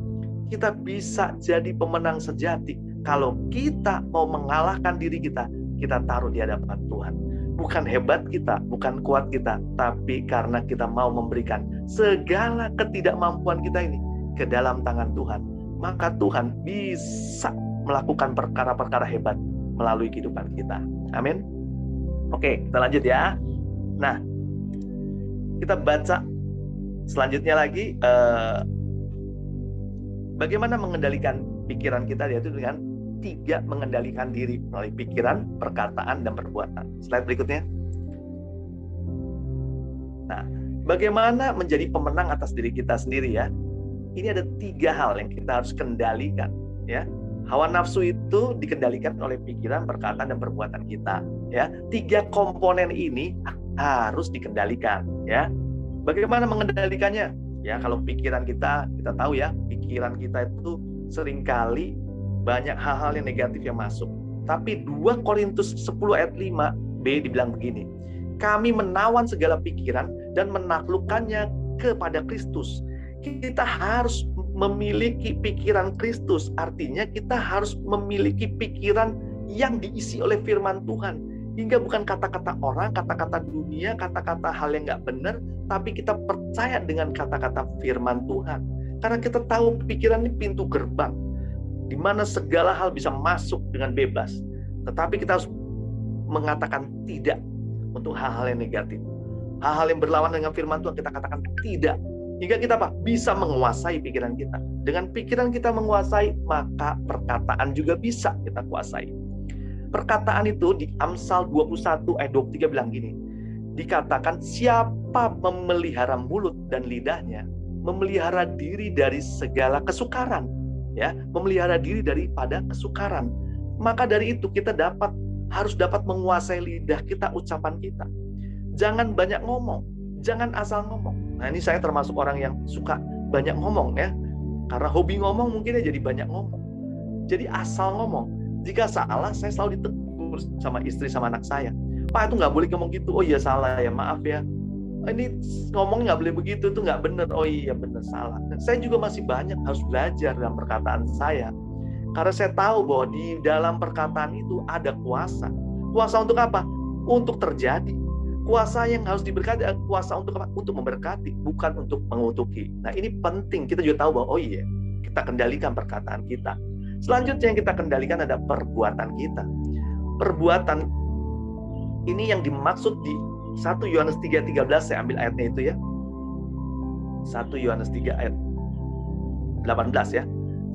Kita bisa jadi pemenang sejati kalau kita mau mengalahkan diri kita, kita taruh di hadapan Tuhan. Bukan hebat kita, bukan kuat kita, tapi karena kita mau memberikan segala ketidakmampuan kita ini ke dalam tangan Tuhan, maka Tuhan bisa melakukan perkara-perkara hebat melalui kehidupan kita. Amin. Oke, kita lanjut ya. Nah, kita baca selanjutnya lagi, bagaimana mengendalikan pikiran kita, yaitu dengan 3 mengendalikan diri melalui pikiran, perkataan, dan perbuatan. Slide berikutnya. Nah, bagaimana menjadi pemenang atas diri kita sendiri, ya? Ini ada 3 hal yang kita harus kendalikan, ya. Hawa nafsu itu dikendalikan oleh pikiran, perkataan, dan perbuatan kita, ya. 3 komponen ini harus dikendalikan, ya. Bagaimana mengendalikannya? Ya, kalau pikiran kita tahu ya, pikiran kita itu seringkali banyak hal-hal yang negatif yang masuk. Tapi 2 Korintus 10 ayat 5b dibilang begini, kami menawan segala pikiran dan menaklukkannya kepada Kristus. Kita harus memiliki pikiran Kristus, artinya kita harus memiliki pikiran yang diisi oleh firman Tuhan. Hingga bukan kata-kata orang, kata-kata dunia, kata-kata hal yang nggak benar, tapi kita percaya dengan kata-kata firman Tuhan. Karena kita tahu pikiran ini pintu gerbang, di mana segala hal bisa masuk dengan bebas. Tetapi kita harus mengatakan tidak untuk hal-hal yang negatif. Hal-hal yang berlawan dengan firman Tuhan, kita katakan tidak. Hingga kita apa? Bisa menguasai pikiran kita. Dengan pikiran kita menguasai, maka perkataan juga bisa kita kuasai. Perkataan itu di Amsal 21 ayat 23 bilang gini, dikatakan siapa memelihara mulut dan lidahnya, memelihara diri dari segala kesukaran, ya, memelihara diri daripada kesukaran. Maka dari itu kita harus dapat menguasai lidah kita, ucapan kita. Jangan banyak ngomong, jangan asal ngomong. Nah, ini saya termasuk orang yang suka banyak ngomong, ya, karena hobi ngomong mungkin ya, jadi banyak ngomong. Jadi asal ngomong. Jika salah, saya selalu ditegur sama istri, sama anak saya. Pak, itu nggak boleh ngomong gitu. Oh iya, salah ya, maaf ya. Ini ngomong nggak boleh begitu, itu nggak benar. Oh iya, benar, salah. Dan saya juga masih banyak harus belajar dalam perkataan saya. Karena saya tahu bahwa di dalam perkataan itu ada kuasa. Kuasa untuk apa? Untuk terjadi. Kuasa yang harus diberkati, kuasa untuk apa? Untuk memberkati, bukan untuk mengutuki. Nah, ini penting. Kita juga tahu bahwa, oh iya, kita kendalikan perkataan kita. Selanjutnya yang kita kendalikan ada perbuatan kita. Perbuatan ini yang dimaksud di 1 Yohanes 3:13, saya ambil ayatnya itu ya. 1 Yohanes 3 ayat 18 ya.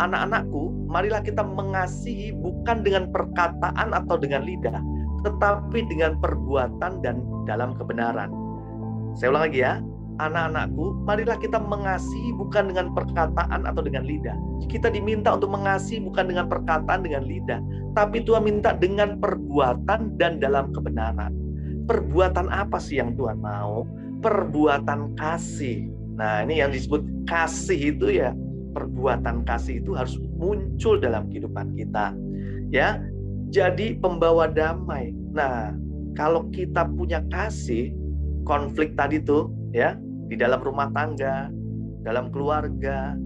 anak-anakku, marilah kita mengasihi bukan dengan perkataan atau dengan lidah, tetapi dengan perbuatan dan dalam kebenaran. Saya ulang lagi ya. Anak-anakku, marilah kita mengasihi bukan dengan perkataan atau dengan lidah. Kita diminta untuk mengasihi bukan dengan perkataan, dengan lidah. Tapi Tuhan minta dengan perbuatan dan dalam kebenaran. Perbuatan apa sih yang Tuhan mau? Perbuatan kasih. Nah, ini yang disebut kasih itu ya. Perbuatan kasih itu harus muncul dalam kehidupan kita. Ya, jadi pembawa damai. Nah, kalau kita punya kasih, konflik tadi tuh ya, di dalam rumah tangga, dalam keluarga,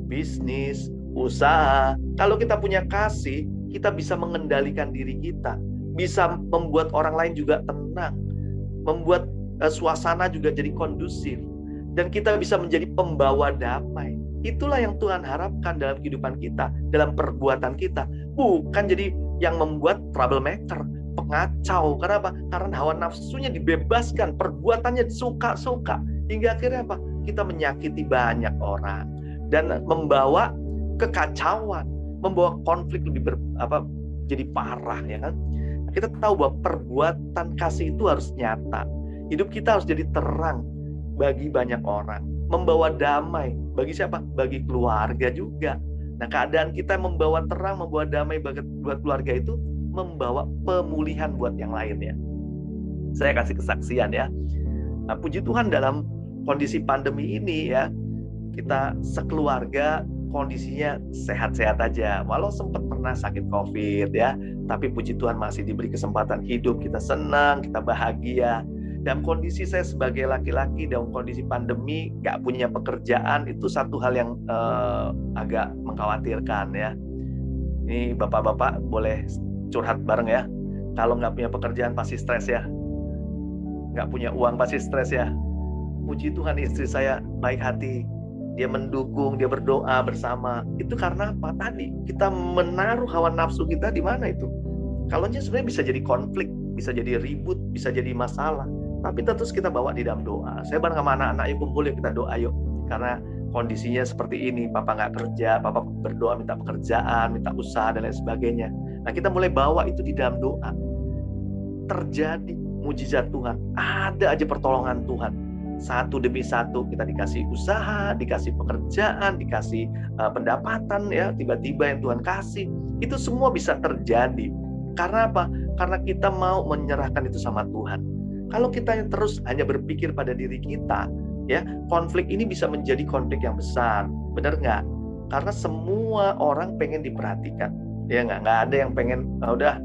bisnis, usaha. Kalau kita punya kasih, kita bisa mengendalikan diri kita, bisa membuat orang lain juga tenang, membuat suasana juga jadi kondusif, dan kita bisa menjadi pembawa damai. Itulah yang Tuhan harapkan dalam kehidupan kita, dalam perbuatan kita. Bukan jadi yang membuat troublemaker, pengacau. Kenapa? Karena hawa nafsunya dibebaskan, perbuatannya suka-suka. Hingga akhirnya apa? Kita menyakiti banyak orang dan membawa kekacauan, membawa konflik jadi parah, ya kan? Kita tahu bahwa perbuatan kasih itu harus nyata. Hidup kita harus jadi terang bagi banyak orang, membawa damai bagi siapa? Bagi keluarga juga. Nah, keadaan kita membawa terang, membawa damai buat keluarga itu membawa pemulihan buat yang lain ya. Saya kasih kesaksian ya. Nah, puji Tuhan dalam kondisi pandemi ini ya, kita sekeluarga kondisinya sehat-sehat aja. Walau sempat pernah sakit COVID ya, tapi puji Tuhan masih diberi kesempatan hidup, kita senang, kita bahagia. Dalam kondisi saya sebagai laki-laki dalam kondisi pandemi, nggak punya pekerjaan, itu satu hal yang agak mengkhawatirkan ya. Ini bapak-bapak boleh curhat bareng ya. Kalau nggak punya pekerjaan pasti stres ya. Nggak punya uang pasti stres ya. Puji Tuhan istri saya baik hati. Dia mendukung, dia berdoa bersama. Itu karena apa? Tadi kita menaruh hawa nafsu kita di mana itu. Kalau sebenarnya bisa jadi konflik, bisa jadi ribut, bisa jadi masalah. Tapi terus kita bawa di dalam doa. Saya bareng sama anak-anak, yuk kumpul yuk kita doa yuk. Karena kondisinya seperti ini, papa nggak kerja, papa berdoa minta pekerjaan, minta usaha dan lain sebagainya. Nah, kita mulai bawa itu di dalam doa. Terjadi mujizat Tuhan, ada aja pertolongan Tuhan. Satu demi satu kita dikasih usaha, dikasih pekerjaan, dikasih pendapatan ya, tiba-tiba yang Tuhan kasih. Itu semua bisa terjadi. Karena apa? Karena kita mau menyerahkan itu sama Tuhan. Kalau kita terus hanya berpikir pada diri kita, ya, konflik ini bisa menjadi konflik yang besar. Benar nggak? Karena semua orang pengen diperhatikan. Ya nggak ada yang pengen, udah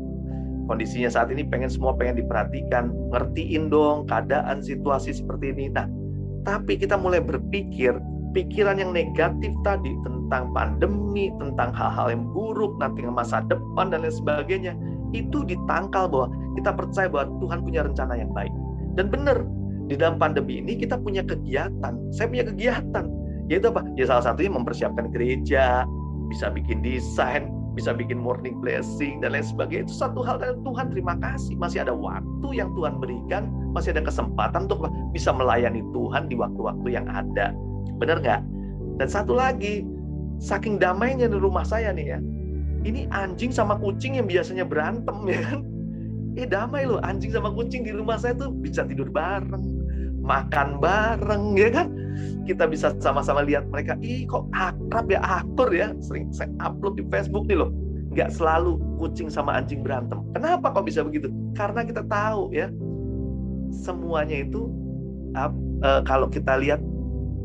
kondisinya saat ini semua pengen diperhatikan, ngertiin dong keadaan situasi seperti ini. Nah, tapi kita mulai berpikir pikiran yang negatif tadi tentang pandemi, tentang hal-hal yang buruk, nanti masa depan dan lain sebagainya, itu ditangkal bahwa kita percaya bahwa Tuhan punya rencana yang baik. Dan benar, di dalam pandemi ini kita punya kegiatan. Saya punya kegiatan, yaitu apa? Ya salah satunya mempersiapkan gereja, bisa bikin desain, bisa bikin morning blessing dan lain sebagainya. Itu satu hal dan Tuhan terima kasih. Masih ada waktu yang Tuhan berikan, masih ada kesempatan untuk bisa melayani Tuhan di waktu-waktu yang ada. Benar nggak? Dan satu lagi, saking damainya di rumah saya nih ya. Ini anjing sama kucing yang biasanya berantem ya kan. Damai loh, anjing sama kucing di rumah saya tuh bisa tidur bareng, makan bareng ya kan. Kita bisa sama-sama lihat mereka, kok akrab ya, akur ya. Sering saya upload di Facebook nih loh. Nggak selalu kucing sama anjing berantem. Kenapa kok bisa begitu? Karena kita tahu ya, semuanya itu kalau kita lihat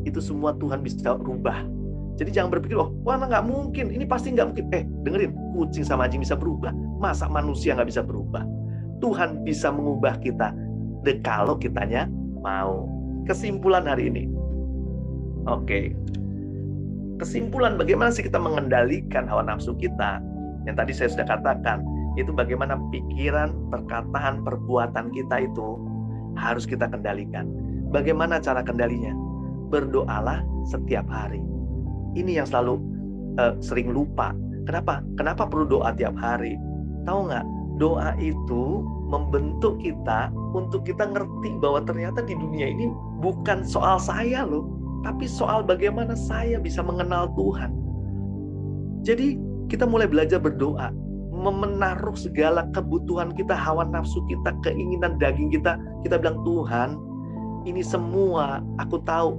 itu semua Tuhan bisa rubah. Jadi jangan berpikir, wah nggak mungkin, ini pasti nggak mungkin. Dengerin, kucing sama anjing bisa berubah. Masa manusia nggak bisa berubah? Tuhan bisa mengubah kita kalau kitanya mau. Kesimpulan hari ini. Oke. Kesimpulan bagaimana sih kita mengendalikan hawa nafsu kita? Yang tadi saya sudah katakan, itu bagaimana pikiran, perkataan, perbuatan kita itu harus kita kendalikan. Bagaimana cara kendalinya? Berdoalah setiap hari. Ini yang selalu sering lupa. Kenapa? Kenapa perlu doa tiap hari? Tahu nggak? Doa itu membentuk kita untuk kita ngerti bahwa ternyata di dunia ini bukan soal saya loh, tapi soal bagaimana saya bisa mengenal Tuhan. Jadi kita mulai belajar berdoa, menaruh segala kebutuhan kita, hawa nafsu kita, keinginan daging kita. Kita bilang, Tuhan, ini semua aku tahu,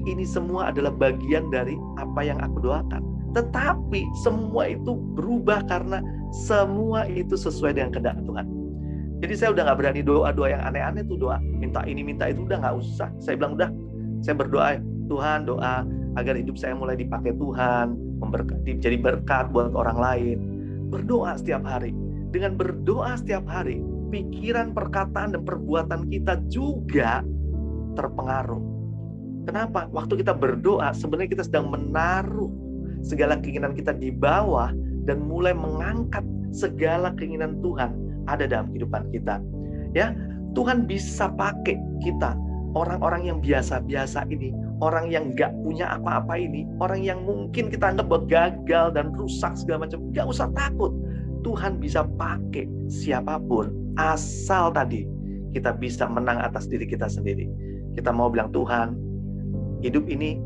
ini semua adalah bagian dari apa yang aku doakan. Tetapi semua itu berubah karena semua itu sesuai dengan kehendak Tuhan. Jadi saya udah gak berani doa-doa yang aneh-aneh tuh, doa minta ini minta itu, udah gak usah. Saya bilang udah, saya berdoa, Tuhan, doa agar hidup saya mulai dipakai Tuhan, jadi berkat buat orang lain. Berdoa setiap hari. Dengan berdoa setiap hari, pikiran, perkataan, dan perbuatan kita juga terpengaruh. Kenapa? Waktu kita berdoa, sebenarnya kita sedang menaruh segala keinginan kita di bawah dan mulai mengangkat segala keinginan Tuhan ada dalam kehidupan kita. Ya, Tuhan bisa pakai kita, orang-orang yang biasa-biasa ini, orang yang nggak punya apa-apa ini, orang yang mungkin kita anggap bahwa gagal dan rusak segala macam, nggak usah takut. Tuhan bisa pakai siapapun, asal tadi kita bisa menang atas diri kita sendiri. Kita mau bilang, Tuhan, hidup ini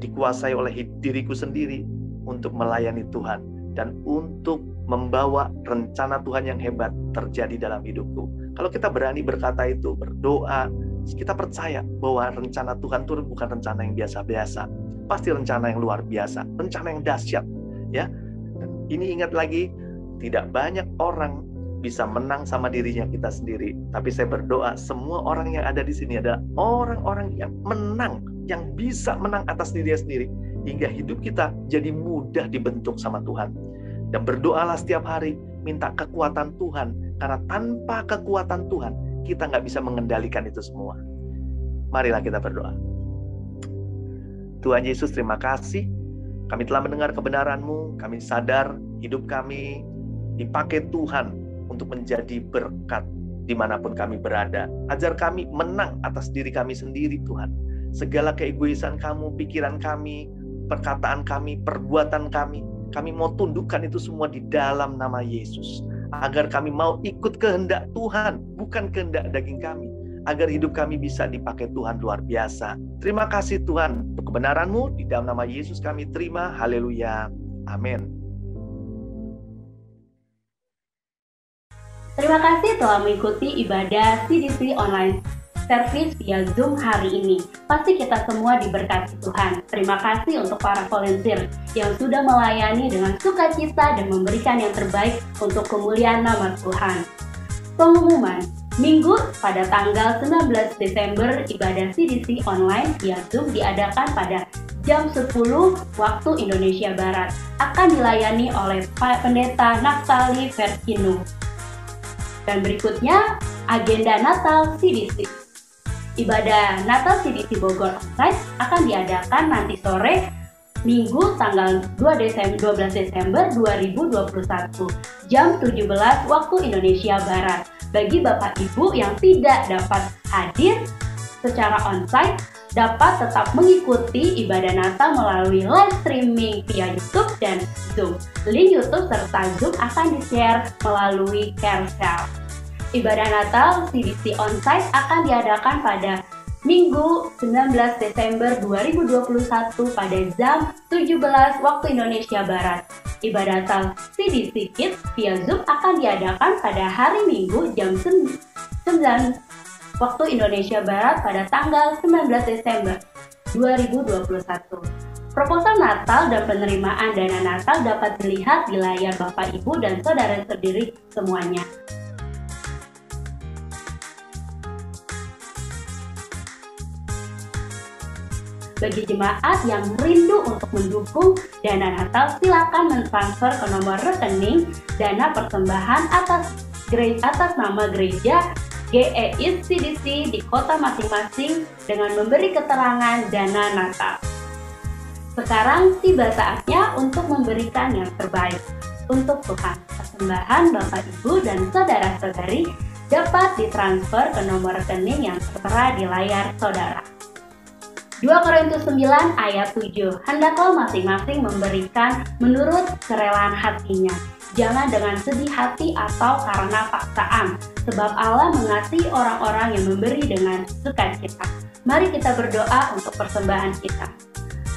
dikuasai oleh diriku sendiri untuk melayani Tuhan dan untuk membawa rencana Tuhan yang hebat terjadi dalam hidupku. Kalau kita berani berkata itu, berdoa, kita percaya bahwa rencana Tuhan itu bukan rencana yang biasa-biasa, pasti rencana yang luar biasa, rencana yang dahsyat. Ya, ini ingat lagi, tidak banyak orang bisa menang sama dirinya kita sendiri. Tapi saya berdoa, semua orang yang ada di sini adalah orang-orang yang menang, yang bisa menang atas dirinya sendiri, hingga hidup kita jadi mudah dibentuk sama Tuhan. Dan berdoalah setiap hari, minta kekuatan Tuhan, karena tanpa kekuatan Tuhan, kita nggak bisa mengendalikan itu semua. Marilah kita berdoa. Tuhan Yesus, terima kasih. Kami telah mendengar kebenaran-Mu, kami sadar hidup kami dipakai Tuhan untuk menjadi berkat dimanapun kami berada. Ajar kami menang atas diri kami sendiri, Tuhan. Segala keegoisan kamu, pikiran kami, perkataan kami, perbuatan kami mau tundukkan itu semua di dalam nama Yesus. Agar kami mau ikut kehendak Tuhan, bukan kehendak daging kami. Agar hidup kami bisa dipakai Tuhan luar biasa. Terima kasih Tuhan untuk kebenaran-Mu. Di dalam nama Yesus kami terima. Haleluya. Amin. Terima kasih telah mengikuti ibadah CDC Online Service via Zoom hari ini. Pasti kita semua diberkati Tuhan. Terima kasih untuk para volunteer yang sudah melayani dengan sukacita dan memberikan yang terbaik untuk kemuliaan nama Tuhan. Pengumuman, Minggu pada tanggal 19 Desember ibadah CDC Online via Zoom diadakan pada jam 10 waktu Indonesia Barat. Akan dilayani oleh Pak Pendeta Naftali Verkino. Dan berikutnya, agenda Natal CDC. Ibadah Natal CDC Bogor Onsite akan diadakan nanti sore Minggu tanggal 12 Desember 2021 jam 17 waktu Indonesia Barat. Bagi Bapak Ibu yang tidak dapat hadir secara onsite, dapat tetap mengikuti ibadah Natal melalui live streaming via YouTube dan Zoom. Link YouTube serta Zoom akan di-share melalui carousel. Ibadah Natal CDC Onsite akan diadakan pada Minggu 19 Desember 2021 pada jam 17 waktu Indonesia Barat. Ibadah Natal CDC Kids via Zoom akan diadakan pada hari Minggu jam 9 waktu Indonesia Barat pada tanggal 19 Desember 2021. Proposal Natal dan penerimaan dana Natal dapat dilihat di layar Bapak Ibu dan Saudara sendiri semuanya. Bagi jemaat yang rindu untuk mendukung dana Natal, silakan mentransfer ke nomor rekening dana persembahan atas nama gereja GEIS CDC di kota masing-masing dengan memberi keterangan dana Natal. Sekarang tiba saatnya untuk memberikan yang terbaik untuk Tuhan. Persembahan Bapak Ibu dan Saudara-saudari dapat ditransfer ke nomor rekening yang tertera di layar saudara. 2 Korintus 9 ayat 7, hendaklah masing-masing memberikan menurut kerelaan hatinya, jangan dengan sedih hati atau karena paksaan, sebab Allah mengasihi orang-orang yang memberi dengan sukacita. Mari kita berdoa untuk persembahan kita.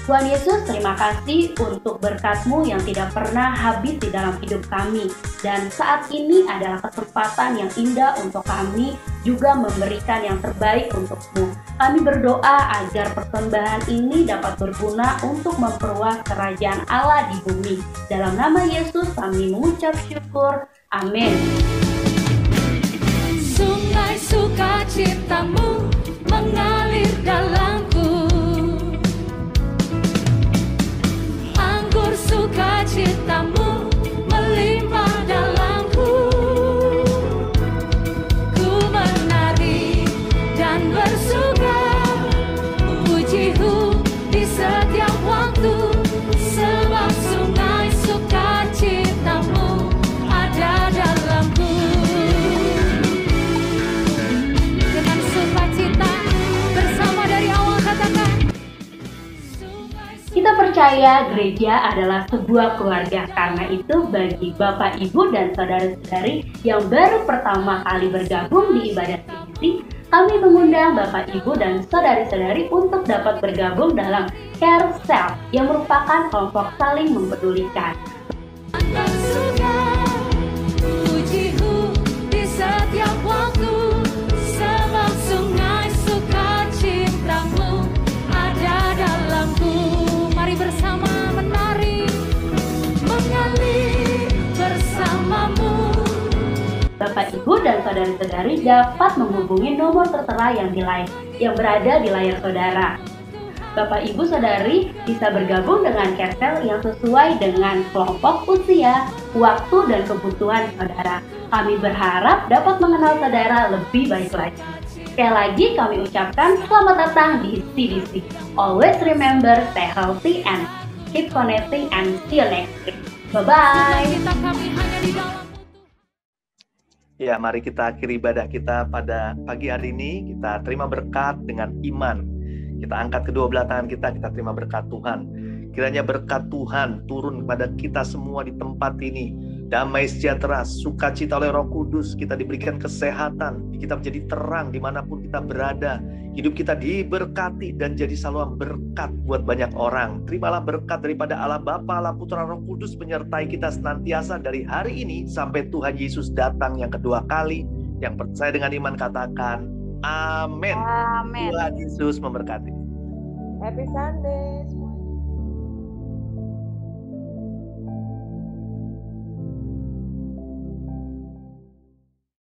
Tuhan Yesus, terima kasih untuk berkat-Mu yang tidak pernah habis di dalam hidup kami. Dan saat ini adalah kesempatan yang indah untuk kami juga memberikan yang terbaik untuk-Mu. Kami berdoa agar persembahan ini dapat berguna untuk memperluas kerajaan Allah di bumi. Dalam nama Yesus kami mengucap syukur. Amin. Sungai sukacitamu mengalir dalamku, anggur sukacitamu melimpah dalamku. Ku menari dan bersuka, pujiku di setiap waktu, sebab sungai sukacitamu ada dalamku. Dengan sukacita bersama dari awal katakan. Kita percaya gereja adalah sebuah keluarga. Karena itu bagi Bapak, Ibu, dan saudara-saudari yang baru pertama kali bergabung di ibadah TBC, kami mengundang Bapak, Ibu, dan saudari-saudari untuk dapat bergabung dalam Care Cell yang merupakan kelompok saling mempedulikan. Bersuka, pujiku di setiap waktu, sebab sungai sukacitamu ada dalamku. Mari bersama menari, mengalir bersamamu. Bapak, Ibu, dan saudara-saudari dapat menghubungi nomor tertera yang berada di layar saudara. Bapak, Ibu, saudari bisa bergabung dengan Care Cell yang sesuai dengan kelompok usia, waktu, dan kebutuhan saudara. Kami berharap dapat mengenal saudara lebih baik lagi. Sekali lagi kami ucapkan selamat datang di CDC. Always remember, stay healthy and keep connecting, and see you next week. Bye-bye. Kita kami hanya di dalam. Ya, mari kita akhiri ibadah kita pada pagi hari ini. Kita terima berkat dengan iman. Kita angkat kedua belah tangan kita terima berkat Tuhan. Kiranya berkat Tuhan turun kepada kita semua di tempat ini. Damai sejahtera, sukacita oleh Roh Kudus, kita diberikan kesehatan, kita menjadi terang dimanapun kita berada. Hidup kita diberkati dan jadi saluran berkat buat banyak orang. Terimalah berkat daripada Allah Bapa, Allah Putra, Roh Kudus menyertai kita senantiasa dari hari ini sampai Tuhan Yesus datang yang kedua kali. Yang percaya dengan iman katakan amin. Amin. Tuhan Yesus memberkati. Happy Sunday.